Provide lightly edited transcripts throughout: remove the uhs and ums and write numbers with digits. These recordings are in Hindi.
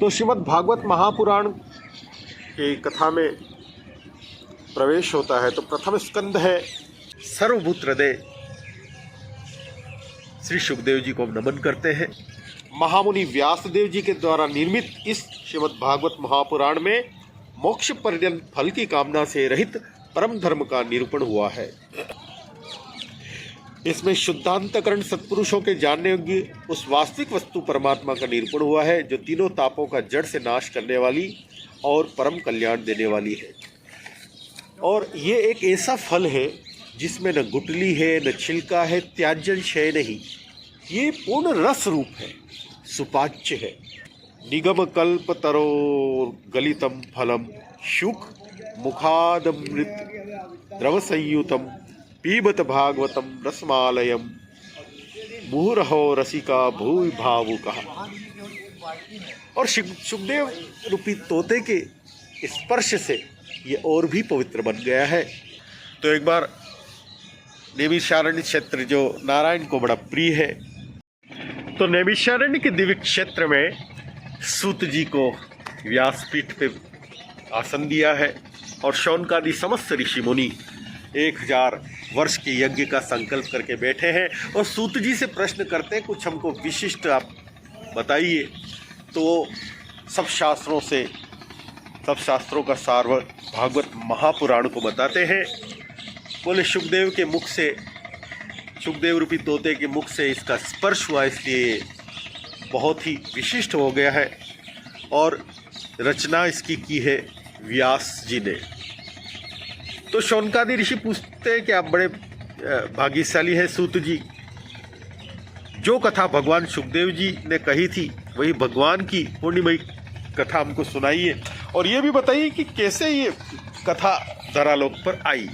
तो श्रीमद् भागवत महापुराण की कथा में प्रवेश होता है। तो प्रथम स्कंद है सर्वभूत हृदय। श्री सुखदेव जी को हम नमन करते हैं। महामुनि व्यासदेव जी के द्वारा निर्मित इस श्रीमद् भागवत महापुराण में मोक्ष पर्यंत फल की कामना से रहित परम धर्म का निरूपण हुआ है। इसमें शुद्धांतकरण सत्पुरुषों के जानने योग्य उस वास्तविक वस्तु परमात्मा का निरूपण हुआ है जो तीनों तापों का जड़ से नाश करने वाली और परम कल्याण देने वाली है। और ये एक ऐसा फल है जिसमें न गुटली है, न छिलका है, त्याज्यंश है नहीं। ये पूर्ण रस रूप है, सुपाच्य है। निगम कल्प तरो गलितम फलम शुक मुखादमृत द्रव संयुतम पीबत भागवतम रसमालयम मुहुरहो रसिका भूवि भावुकः। और सुखदेव रूपी तोते के स्पर्श से ये और भी पवित्र बन गया है। तो एक बार नैमिषारण्य क्षेत्र जो नारायण को बड़ा प्रिय है, तो नैमिषारण्य के दिव्य क्षेत्र में सूत जी को व्यासपीठ पे आसन दिया है और शौनकादि समस्त ऋषि मुनि 1000 वर्ष के यज्ञ का संकल्प करके बैठे हैं और सूत जी से प्रश्न करते हैं, कुछ हमको विशिष्ट आप बताइए। तो सब शास्त्रों का सार भागवत महापुराण को बताते हैं। बोले सुखदेव के मुख से, सुखदेव रूपी तोते के मुख से इसका स्पर्श हुआ, इसलिए बहुत ही विशिष्ट हो गया है। और रचना इसकी की है व्यास जी ने। तो शौनकादि ऋषि पूछते हैं कि आप बड़े भाग्यशाली हैं सूत जी, जो कथा भगवान सुखदेव जी ने कही थी वही भगवान की पूर्णिमयी कथा हमको सुनाइए और ये भी बताइए कि कैसे ये कथा धरालोक पर आई।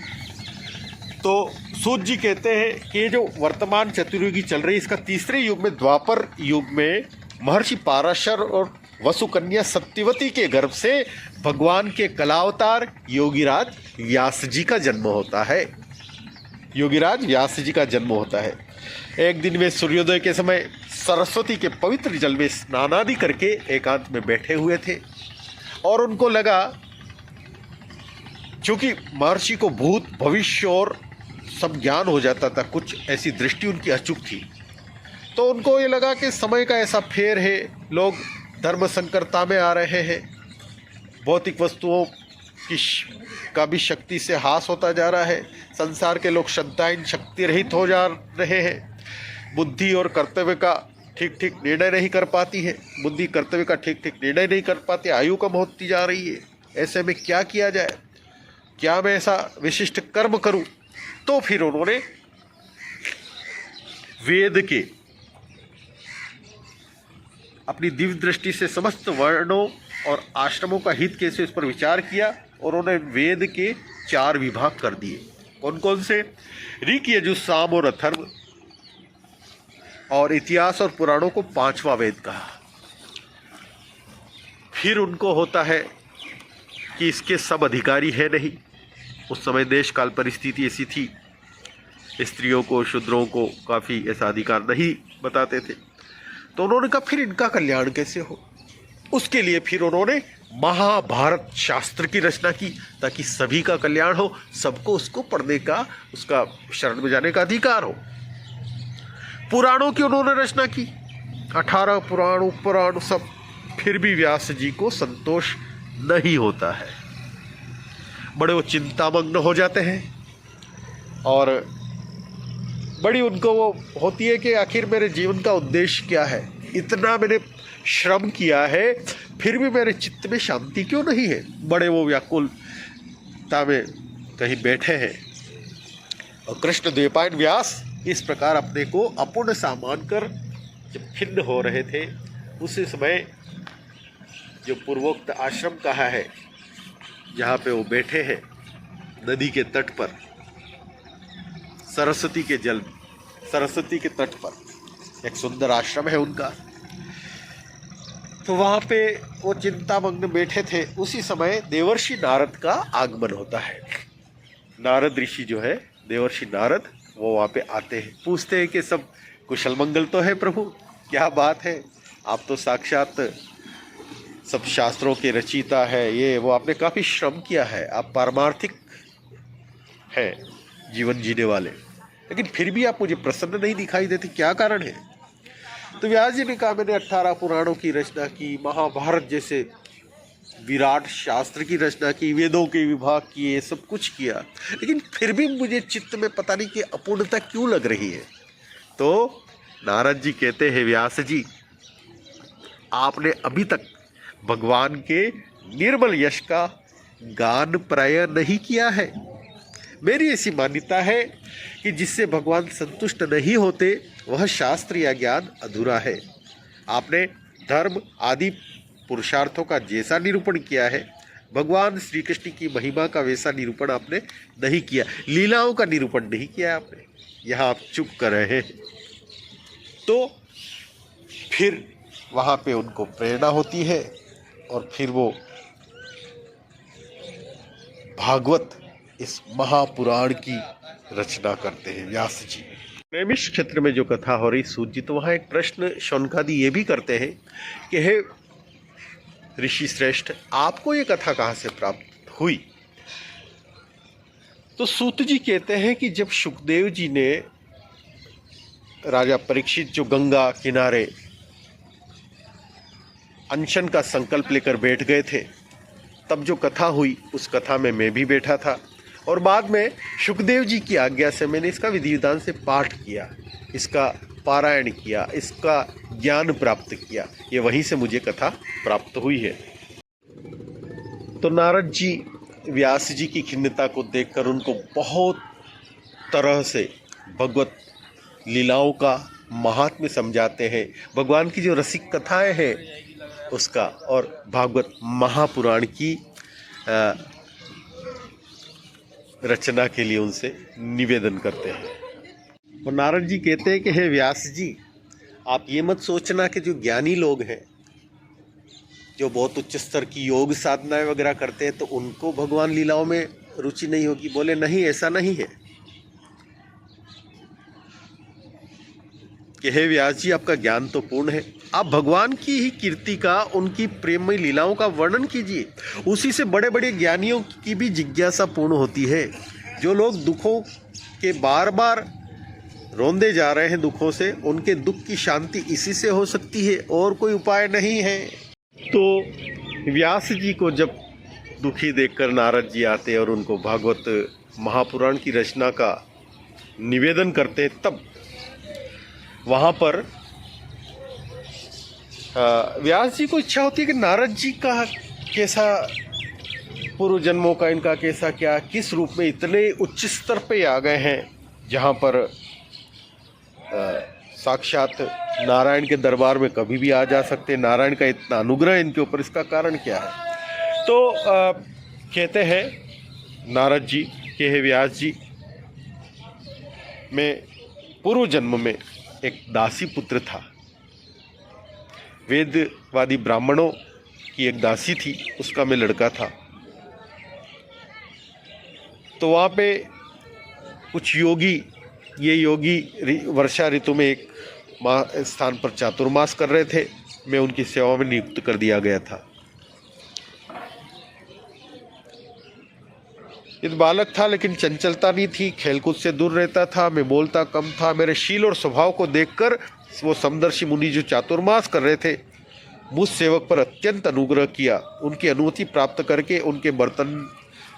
तो सूत जी कहते हैं कि जो वर्तमान चतुर्युगी चल रही है, इसका तीसरे युग में, द्वापर युग में महर्षि पाराशर और वसुकन्या सत्यवती के गर्भ से भगवान के कलावतार योगीराज व्यास जी का जन्म होता है। योगीराज व्यास जी का जन्म होता है। एक दिन वे सूर्योदय के समय सरस्वती के पवित्र जल में स्नानादि करके एकांत में बैठे हुए थे और उनको लगा, चूंकि महर्षि को भूत भविष्य और सब ज्ञान हो जाता था, कुछ ऐसी दृष्टि उनकी अचूक थी, तो उनको ये लगा कि समय का ऐसा फेर है, लोग धर्म संकरता में आ रहे हैं, भौतिक वस्तुओं का भी शक्ति से हास होता जा रहा है, संसार के लोग श्रद्धाहीन शक्ति रहित हो जा रहे हैं, बुद्धि और कर्तव्य का ठीक ठीक निर्णय नहीं कर पाती है, बुद्धि कर्तव्य का ठीक ठीक निर्णय नहीं कर पाती, आयु कम होती जा रही है। ऐसे में क्या किया जाए, क्या मैं ऐसा विशिष्ट कर्म करूं? तो फिर उन्होंने वेद के अपनी दिव्य दृष्टि से समस्त वर्णों और आश्रमों का हित कैसे, इस पर विचार किया और उन्होंने वेद के 4 विभाग कर दिए। कौन कौन से? ऋक, यजुः, साम और अथर्व। और इतिहास और पुराणों को 5वां वेद कहा। फिर उनको होता है कि इसके सब अधिकारी है नहीं। उस समय देश काल परिस्थिति ऐसी थी, स्त्रियों को, शूद्रों को काफ़ी ऐसा अधिकार नहीं बताते थे। तो उन्होंने कहा फिर इनका कल्याण कैसे हो? उसके लिए फिर उन्होंने महाभारत शास्त्र की रचना की ताकि सभी का कल्याण हो, सबको उसको पढ़ने का, उसका शरण में जाने का अधिकार हो। पुराणों की उन्होंने रचना की, 18 पुराण उपपुराण सब। फिर भी व्यास जी को संतोष नहीं होता है, बड़े वो चिंतामग्न हो जाते हैं और बड़ी उनको वो होती है कि आखिर मेरे जीवन का उद्देश्य क्या है, इतना मैंने श्रम किया है फिर भी मेरे चित्त में शांति क्यों नहीं है। बड़े वो व्याकुलता में कहीं बैठे हैं। और कृष्ण द्वैपायन व्यास इस प्रकार अपने को अपूर्ण सा मानकर जब खिन्न हो रहे थे, उसी समय जो पूर्वोक्त आश्रम कहा है जहाँ पे वो बैठे हैं नदी के तट पर, सरस्वती के तट पर एक सुंदर आश्रम है उनका। तो वहाँ पे वो चिंतामग्न बैठे थे, उसी समय देवर्षि नारद का आगमन होता है। नारद ऋषि जो है, देवर्षि नारद, वो वहाँ पे आते हैं, पूछते हैं कि सब कुशल मंगल तो है प्रभु, क्या बात है, आप तो साक्षात सब शास्त्रों के रचयिता है, ये वो, आपने काफ़ी श्रम किया है, आप पारमार्थिक हैं जीवन जीने वाले, लेकिन फिर भी आप मुझे प्रसन्न नहीं दिखाई देते, क्या कारण है? तो व्यास जी ने कहा, मैंने 18 पुराणों की रचना की, महाभारत जैसे विराट शास्त्र की रचना की, वेदों के विभाग किए, सब कुछ किया, लेकिन फिर भी मुझे चित्त में पता नहीं कि अपूर्णता क्यों लग रही है। तो नारद जी कहते हैं, व्यास जी आपने अभी तक भगवान के निर्मल यश का गान प्राय नहीं किया है। मेरी ऐसी मान्यता है कि जिससे भगवान संतुष्ट नहीं होते वह शास्त्र या ज्ञान अधूरा है। आपने धर्म आदि पुरुषार्थों का जैसा निरूपण किया है, भगवान श्री कृष्ण की महिमा का वैसा निरूपण आपने नहीं किया, लीलाओं का निरूपण नहीं किया आपने, यहाँ आप चुप कर रहे हैं। तो फिर वहाँ पे उनको प्रेरणा होती है और फिर वो भागवत इस महापुराण की रचना करते हैं व्यास जी। नैमिष क्षेत्र में जो कथा हो रही सूत जी, तो वहाँ एक प्रश्न शौनकादि ये भी करते हैं कि हे ऋषि श्रेष्ठ, आपको ये कथा कहाँ से प्राप्त हुई? तो सूत जी कहते हैं कि जब शुकदेव जी ने राजा परीक्षित जो गंगा किनारे अनशन का संकल्प लेकर बैठ गए थे, तब जो कथा हुई उस कथा में मैं भी बैठा था, और बाद में शुकदेव जी की आज्ञा से मैंने इसका विधि विधान से पाठ किया, इसका पारायण किया, इसका ज्ञान प्राप्त किया, ये वहीं से मुझे कथा प्राप्त हुई है। तो नारद जी व्यास जी की खिन्नता को देखकर उनको बहुत तरह से भगवत लीलाओं का महात्म्य समझाते हैं, भगवान की जो रसिक कथाएं हैं उसका, और भागवत महापुराण की रचना के लिए उनसे निवेदन करते हैं। और नारद जी कहते हैं कि हे व्यास जी, आप ये मत सोचना कि जो ज्ञानी लोग हैं, जो बहुत उच्च स्तर की योग साधनाएं वगैरह करते हैं, तो उनको भगवान लीलाओं में रुचि नहीं होगी। बोले नहीं, ऐसा नहीं है कि हे व्यास जी आपका ज्ञान तो पूर्ण है, आप भगवान की ही कीर्ति का, उनकी प्रेममय लीलाओं का वर्णन कीजिए, उसी से बड़े बड़े ज्ञानियों की भी जिज्ञासा पूर्ण होती है। जो लोग दुखों के बार बार रोंदे जा रहे हैं दुखों से, उनके दुख की शांति इसी से हो सकती है, और कोई उपाय नहीं है। तो व्यास जी को जब दुखी देखकर नारद जी आते और उनको भागवत महापुराण की रचना का निवेदन करते, तब वहाँ पर व्यास जी को इच्छा होती है कि नारद जी का कैसा पूर्व जन्मों का, इनका कैसा क्या, किस रूप में इतने उच्च स्तर पे आ गए हैं, जहाँ पर साक्षात नारायण के दरबार में कभी भी आ जा सकते, नारायण का इतना अनुग्रह इनके ऊपर, इसका कारण क्या है? तो कहते हैं नारद जी कि हे व्यास जी, मैं पूर्व जन्म में एक दासी पुत्र था, वेदवादी ब्राह्मणों की एक दासी थी, उसका मैं लड़का था। तो वहाँ पे कुछ योगी, ये योगी वर्षा ऋतु में एक स्थान पर चातुर्मास कर रहे थे, मैं उनकी सेवा में नियुक्त कर दिया गया था। एक बालक था, लेकिन चंचलता नहीं थी, खेलकूद से दूर रहता था, मैं बोलता कम था। मेरे शील और स्वभाव को देखकर वो समदर्शी मुनि जो चातुर्मास कर रहे थे, मुझ सेवक पर अत्यंत अनुग्रह किया। उनकी अनुमति प्राप्त करके उनके बर्तन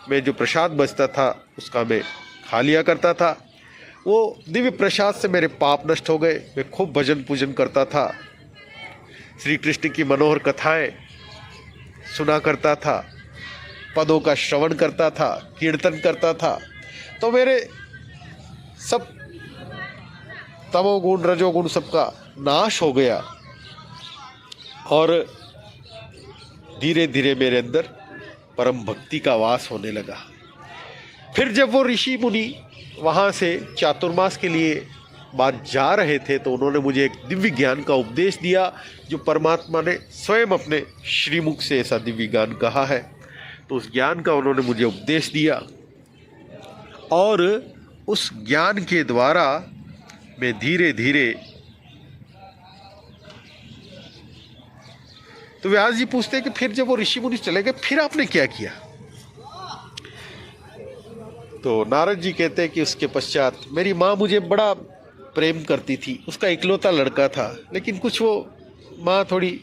में जो प्रसाद बचता था उसका मैं खा लिया करता था। वो दिव्य प्रसाद से मेरे पाप नष्ट हो गए। मैं खूब भजन पूजन करता था, श्री कृष्ण की मनोहर कथाएं सुना करता था, पदों का श्रवण करता था, कीर्तन करता था। तो मेरे सब तमोगुण रजोगुण सबका नाश हो गया, और धीरे धीरे मेरे अंदर परम भक्ति का वास होने लगा। फिर जब वो ऋषि मुनि वहाँ से चातुर्मास के लिए बाद जा रहे थे, तो उन्होंने मुझे एक दिव्य ज्ञान का उपदेश दिया, जो परमात्मा ने स्वयं अपने श्रीमुख से ऐसा दिव्य ज्ञान कहा है। तो उस ज्ञान का उन्होंने मुझे उपदेश दिया, और उस ज्ञान के द्वारा मैं धीरे धीरे तो व्यास जी पूछते हैं कि फिर जब वो ऋषि मुनि चले गए फिर आपने क्या किया? तो नारद जी कहते हैं कि उसके पश्चात मेरी माँ मुझे बड़ा प्रेम करती थी, उसका इकलौता लड़का था, लेकिन कुछ वो माँ थोड़ी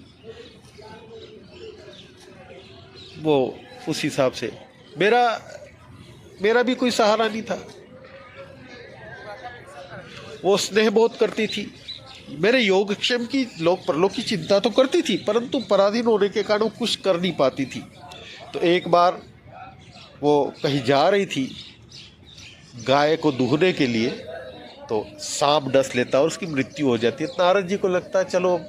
वो उस हिसाब से मेरा भी कोई सहारा नहीं था। वो स्नेह बहुत करती थी, मेरे योगक्षेम की लोक परलोक की चिंता तो करती थी, परंतु पराधीन होने के कारण वो कुछ कर नहीं पाती थी। तो एक बार वो कहीं जा रही थी गाय को दूहने के लिए, तो सांप डस लेता और उसकी मृत्यु हो जाती है। नारद जी को लगता है चलो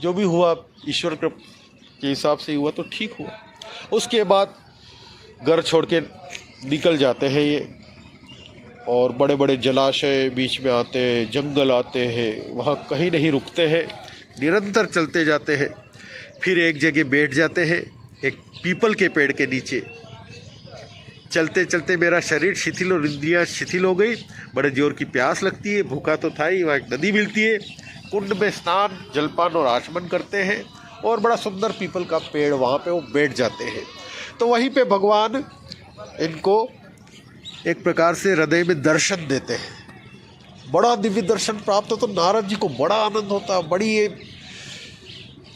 जो भी हुआ ईश्वर के हिसाब से हुआ तो ठीक हुआ। उसके बाद घर छोड़ के निकल जाते हैं ये, और बड़े बड़े जलाशय बीच में आते हैं, जंगल आते हैं, वहाँ कहीं नहीं रुकते हैं, निरंतर चलते जाते हैं। फिर एक जगह बैठ जाते हैं एक पीपल के पेड़ के नीचे। चलते चलते मेरा शरीर शिथिल और इंद्रियाँ शिथिल हो गई, बड़े जोर की प्यास लगती है, भूखा तो था ही, वहाँ एक नदी मिलती है, कुंड में स्नान जलपान और आचमन करते हैं, और बड़ा सुंदर पीपल का पेड़ वहाँ पे वो बैठ जाते हैं। तो वहीं पे भगवान इनको एक प्रकार से हृदय में दर्शन देते हैं। बड़ा दिव्य दर्शन प्राप्त हो तो नारद जी को बड़ा आनंद होता, बड़ी ये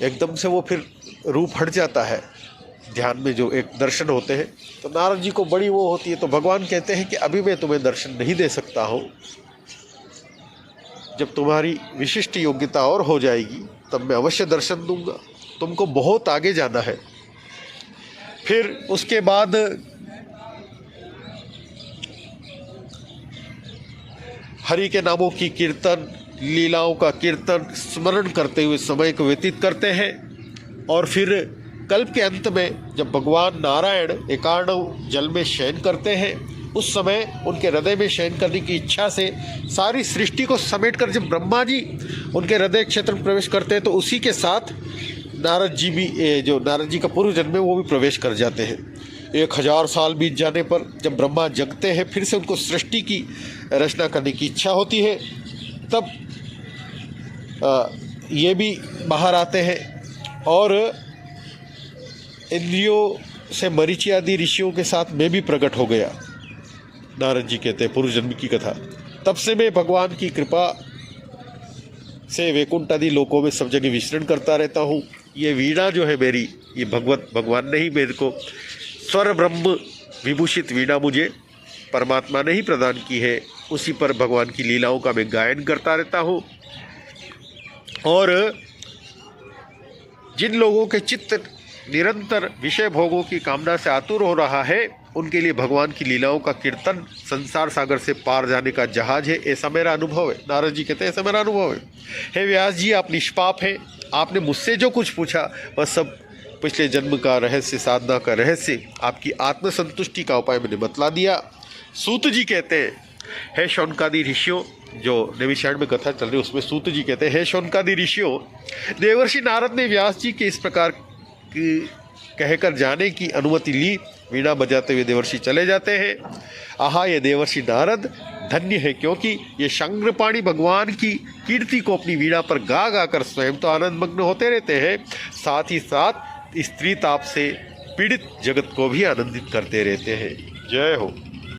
एकदम से वो फिर रूप हट जाता है ध्यान में जो एक दर्शन होते हैं, तो नारद जी को बड़ी वो होती है। तो भगवान कहते हैं कि अभी मैं तुम्हें दर्शन नहीं दे सकता हूँ, जब तुम्हारी विशिष्ट योग्यता और हो जाएगी तब मैं अवश्य दर्शन दूंगा, तुमको बहुत आगे जाना है। फिर उसके बाद हरि के नामों की कीर्तन, लीलाओं का कीर्तन स्मरण करते हुए समय को व्यतीत करते हैं। और फिर कल्प के अंत में जब भगवान नारायण एकार्णव जल में शयन करते हैं, उस समय उनके हृदय में शयन करने की इच्छा से सारी सृष्टि को समेटकर जब ब्रह्मा जी उनके हृदय क्षेत्र में प्रवेश करते हैं, तो उसी के साथ नारद जी भी, जो नारद जी का पूर्व जन्म है, वो भी प्रवेश कर जाते हैं। 1000 साल बीत जाने पर जब ब्रह्मा जगते हैं, फिर से उनको सृष्टि की रचना करने की इच्छा होती है, तब ये भी बाहर आते हैं। और इंद्रियों से मरीचि आदि ऋषियों के साथ मैं भी प्रकट हो गया, नारद जी कहते हैं पूर्व जन्म की कथा। तब से मैं भगवान की कृपा से वैकुंठ आदि लोकों में सब जगह विचरण करता रहता हूँ। ये वीणा जो है मेरी, ये भगवान ने ही मेरे को स्वर ब्रह्म विभूषित वीणा मुझे परमात्मा ने ही प्रदान की है, उसी पर भगवान की लीलाओं का मैं गायन करता रहता हूँ। और जिन लोगों के चित्त निरंतर विषय भोगों की कामना से आतुर हो रहा है, उनके लिए भगवान की लीलाओं का कीर्तन संसार सागर से पार जाने का जहाज है, ऐसा मेरा अनुभव है। नारद जी कहते हैं ऐसा मेरा अनुभव है। हे व्यास जी, आप निष्पाप हैं, आपने मुझसे जो कुछ पूछा वह सब पिछले जन्म का रहस्य, साधना का रहस्य, आपकी आत्मसंतुष्टि का उपाय मैंने बतला दिया। सूत जी कहते हैं, हे शौनकादि ऋषियों, जो नैमिषारण्य में कथा चल रही है उसमें सूत जी कहते हैं, हे शौनकादि ऋषियों, देवर्षि नारद ने व्यास जी के इस प्रकार की कहकर जाने की अनुमति ली। वीणा बजाते हुए देवर्षि चले जाते हैं। आहा, ये देवर्षि नारद धन्य है, क्योंकि ये शंग्रपाणी भगवान की कीर्ति को अपनी वीणा पर गा गा कर स्वयं तो आनंद मग्न होते रहते हैं, साथ ही साथ स्त्री ताप से पीड़ित जगत को भी आनंदित करते रहते हैं। जय हो।